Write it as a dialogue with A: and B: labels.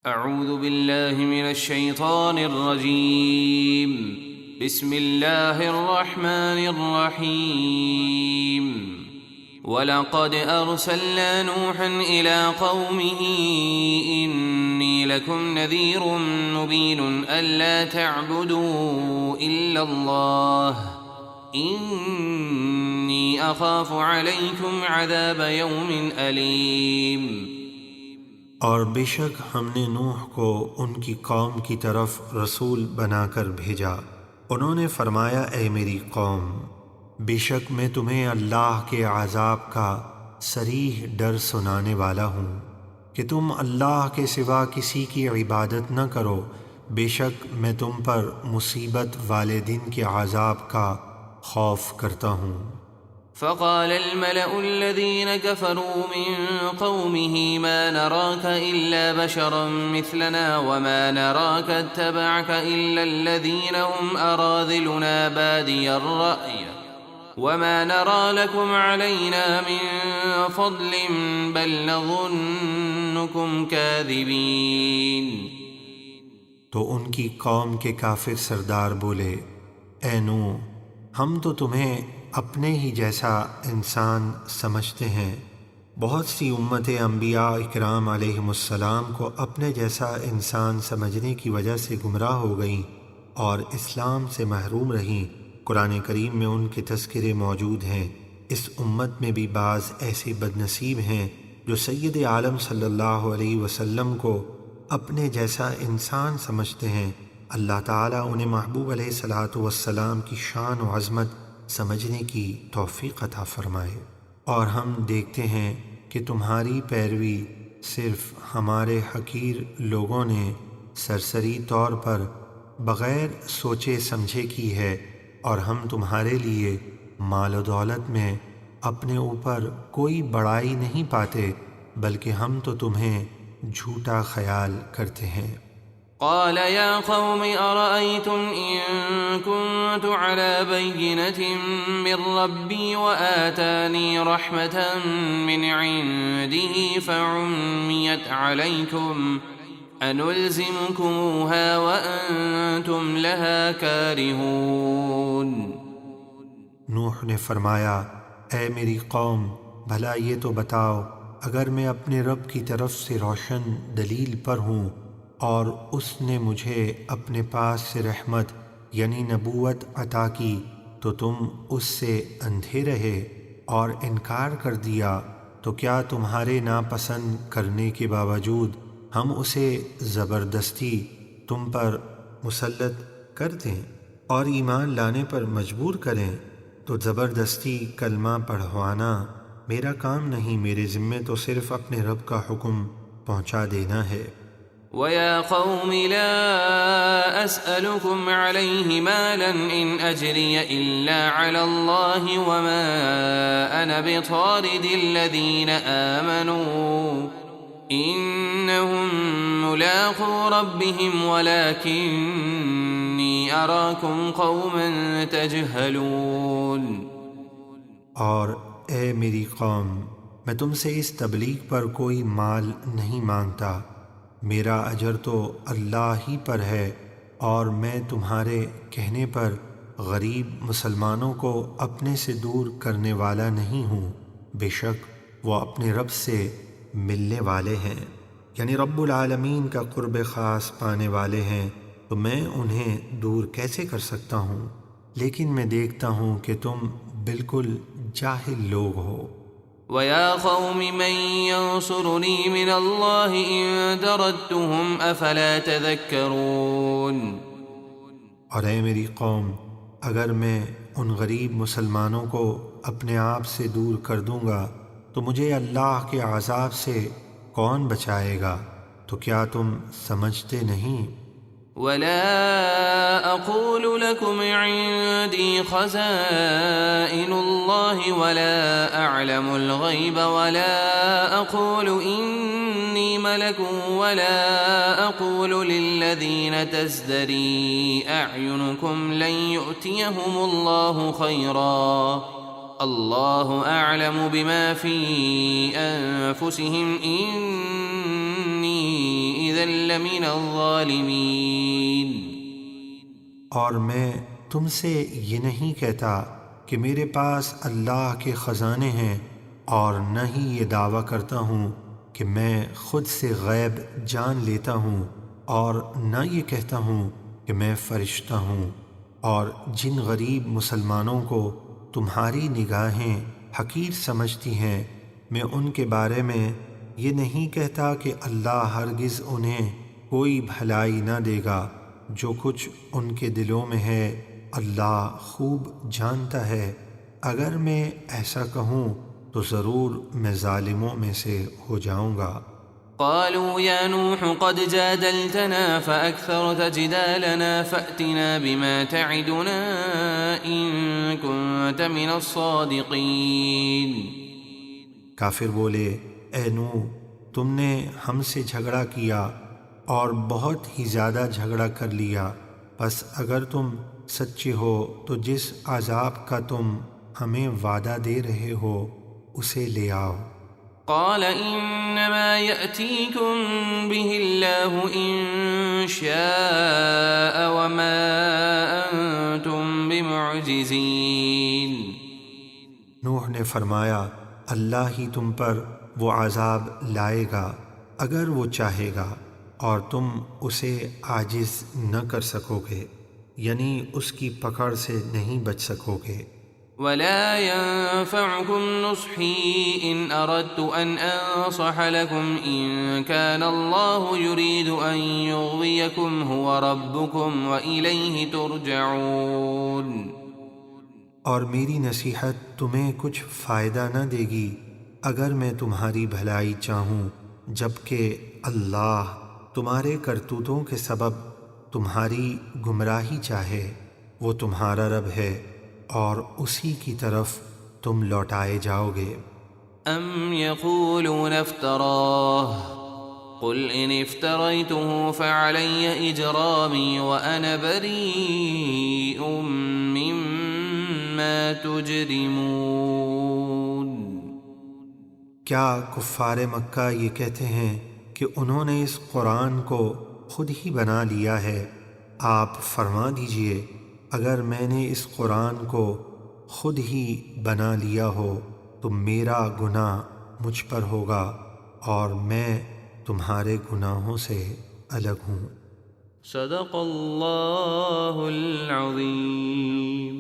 A: اعوذ باللہ من الشیطان الرجیم بسم اللہ الرحمن الرحیم وَلَقَدْ أَرْسَلْنَا نُوحًا إِلَىٰ قَوْمِهِ إِنِّي لَكُمْ نَذِيرٌ مُّبِينٌ أَلَّا تَعْبُدُوا إِلَّا اللَّهَ إِنِّي أَخَافُ عَلَيْكُمْ عَذَابَ يَوْمٍ أَلِيمٍ۔
B: اور بے شک ہم نے نوح کو ان کی قوم کی طرف رسول بنا کر بھیجا۔ انہوں نے فرمایا، اے میری قوم، بے شک میں تمہیں اللہ کے عذاب کا صریح ڈر سنانے والا ہوں کہ تم اللہ کے سوا کسی کی عبادت نہ کرو، بے شک میں تم پر مصیبت والے دن کے عذاب کا خوف کرتا ہوں۔
A: فقال الملأ الذين كفروا من قومه ما نراك إلا بشرا مثلنا وما نراك اتبعك إلا الذين هم أراذلنا بادي الرأي وما نرى لكم علينا من فضل بل نظنكم كاذبين۔
B: تو ان کی قوم کے کافر سردار بولے، اے نوح، ہم تو تمہیں اپنے ہی جیسا انسان سمجھتے ہیں۔ بہت سی امتیں انبیاء اکرام علیہم السلام کو اپنے جیسا انسان سمجھنے کی وجہ سے گمراہ ہو گئیں اور اسلام سے محروم رہیں۔ قرآن کریم میں ان کے تذکرے موجود ہیں۔ اس امت میں بھی بعض ایسے بد نصیب ہیں جو سید عالم صلی اللہ علیہ وسلم کو اپنے جیسا انسان سمجھتے ہیں۔ اللہ تعالیٰ انہیں محبوب علیہ الصلوۃ والسلام کی شان و عظمت سمجھنے کی توفیق عطا فرمائے۔ اور ہم دیکھتے ہیں کہ تمہاری پیروی صرف ہمارے حقیر لوگوں نے سرسری طور پر بغیر سوچے سمجھے کی ہے، اور ہم تمہارے لیے مال و دولت میں اپنے اوپر کوئی بڑائی نہیں پاتے، بلکہ ہم تو تمہیں جھوٹا خیال کرتے ہیں۔
A: قال يا قوم أرأيتم إن كنت على بينة من ربي وآتاني رحمة من عنده فعميت عليكم أنلزمكموها وأنتم لها كارهون۔
B: نوح نے فرمایا، اے میری قوم، بھلا یہ تو بتاؤ، اگر میں اپنے رب کی طرف سے روشن دلیل پر ہوں اور اس نے مجھے اپنے پاس سے رحمت یعنی نبوت عطا کی، تو تم اس سے اندھے رہے اور انکار کر دیا، تو کیا تمہارے ناپسند کرنے کے باوجود ہم اسے زبردستی تم پر مسلط کر دیں اور ایمان لانے پر مجبور کریں؟ تو زبردستی کلمہ پڑھوانا میرا کام نہیں، میرے ذمے تو صرف اپنے رب کا حکم پہنچا دینا ہے۔
A: وَيَا قَوْمِ لَا أَسْأَلُكُمْ عَلَيْهِ مَالًا إِنْ أَجْرِيَ إِلَّا عَلَى اللَّهِ وَمَا أَنَا بِطَارِدِ الَّذِينَ آمَنُوا إِنَّهُمْ مُلَاقُو رَبِّهِمْ وَلَكِنِّي أَرَاكُمْ قَوْمًا تَجْهَلُونَ۔
B: اور اے میری قوم، میں تم سے اس تبلیغ پر کوئی مال نہیں مانگتا، میرا اجر تو اللہ ہی پر ہے، اور میں تمہارے کہنے پر غریب مسلمانوں کو اپنے سے دور کرنے والا نہیں ہوں، بے شک وہ اپنے رب سے ملنے والے ہیں، یعنی رب العالمین کا قرب خاص پانے والے ہیں، تو میں انہیں دور کیسے کر سکتا ہوں؟ لیکن میں دیکھتا ہوں کہ تم بالکل جاہل لوگ ہو۔
A: وَيَا قَوْمِ مَن يَنصُرُنِي مِنَ اللَّهِ إِن طَرَدتُّهُمْ أَفَلَا تَذَكَّرُونَ۔
B: اور اے میری قوم، اگر میں ان غریب مسلمانوں کو اپنے آپ سے دور کر دوں گا تو مجھے اللہ کے عذاب سے کون بچائے گا؟ تو کیا تم سمجھتے نہیں؟
A: وَلَا أَقُولُ لَكُمْ عِندِي خَزَائِنُ اللَّهِ وَلَا أَعْلَمُ الْغَيْبَ وَلَا أَقُولُ إِنِّي مَلَكٌ وَلَا أَقُولُ لِلَّذِينَ تَزْدَرِي أَعْيُنُكُمْ لَن يُؤْتِيَهُمُ اللَّهُ خَيْرًا اللَّهُ أَعْلَمُ بِمَا فِي أَنفُسِهِمْ إِنِّي إذا لمن الظالمين.
B: اور میں تم سے یہ نہیں کہتا کہ میرے پاس اللہ کے خزانے ہیں، اور نہ ہی یہ دعویٰ کرتا ہوں کہ میں خود سے غیب جان لیتا ہوں، اور نہ یہ کہتا ہوں کہ میں فرشتہ ہوں. اور جن غریب مسلمانوں کو تمہاری نگاہیں حقیر سمجھتی ہیں، میں ان کے بارے میں یہ نہیں کہتا کہ اللہ ہرگز انہیں کوئی بھلائی نہ دے گا. جو کچھ ان کے دلوں میں ہے اللہ خوب جانتا ہے. اگر میں ایسا کہوں تو ضرور میں ظالموں میں سے ہو جاؤں گا.
A: قالوا يا نوح قد جادلتنا فأكثرت جدالنا فأتنا بما تعدنا إن كنت من الصادقين.
B: کافر بولے، اے نوح، تم نے ہم سے جھگڑا کیا اور بہت ہی زیادہ جھگڑا کر لیا، بس اگر تم سچے ہو تو جس عذاب کا تم ہمیں وعدہ دے رہے ہو اسے لے آؤ.
A: قال إنما يأتيكم به الله إن شاء وما أنتم بمعجزين.
B: نوح نے فرمایا، اللہ ہی تم پر وہ عذاب لائے گا اگر وہ چاہے گا، اور تم اسے عاجز نہ کر سکو گے، یعنی اس کی پکڑ سے نہیں بچ سکو گے.
A: ولا ينفعكم نصحي إن أردت أن أنصح لكم إن كان الله يريد أن يغويكم هو ربكم وإليه ترجعون.
B: اور میری نصیحت تمہیں کچھ فائدہ نہ دے گی اگر میں تمہاری بھلائی چاہوں، جبکہ اللہ تمہارے کرتوتوں کے سبب تمہاری گمراہی چاہے. وہ تمہارا رب ہے اور اسی کی طرف تم لوٹائے جاؤ گے.
A: ام يقولون افتراه قل ان افتريته فعلي اجرامي وانا بريء مما تجرمون.
B: کیا کفار مکہ یہ کہتے ہیں کہ انہوں نے اس قرآن کو خود ہی بنا لیا ہے؟ آپ فرما دیجئے، اگر میں نے اس قرآن کو خود ہی بنا لیا ہو تو میرا گناہ مجھ پر ہوگا اور میں تمہارے گناہوں سے الگ ہوں.
A: صدق اللہ العظیم.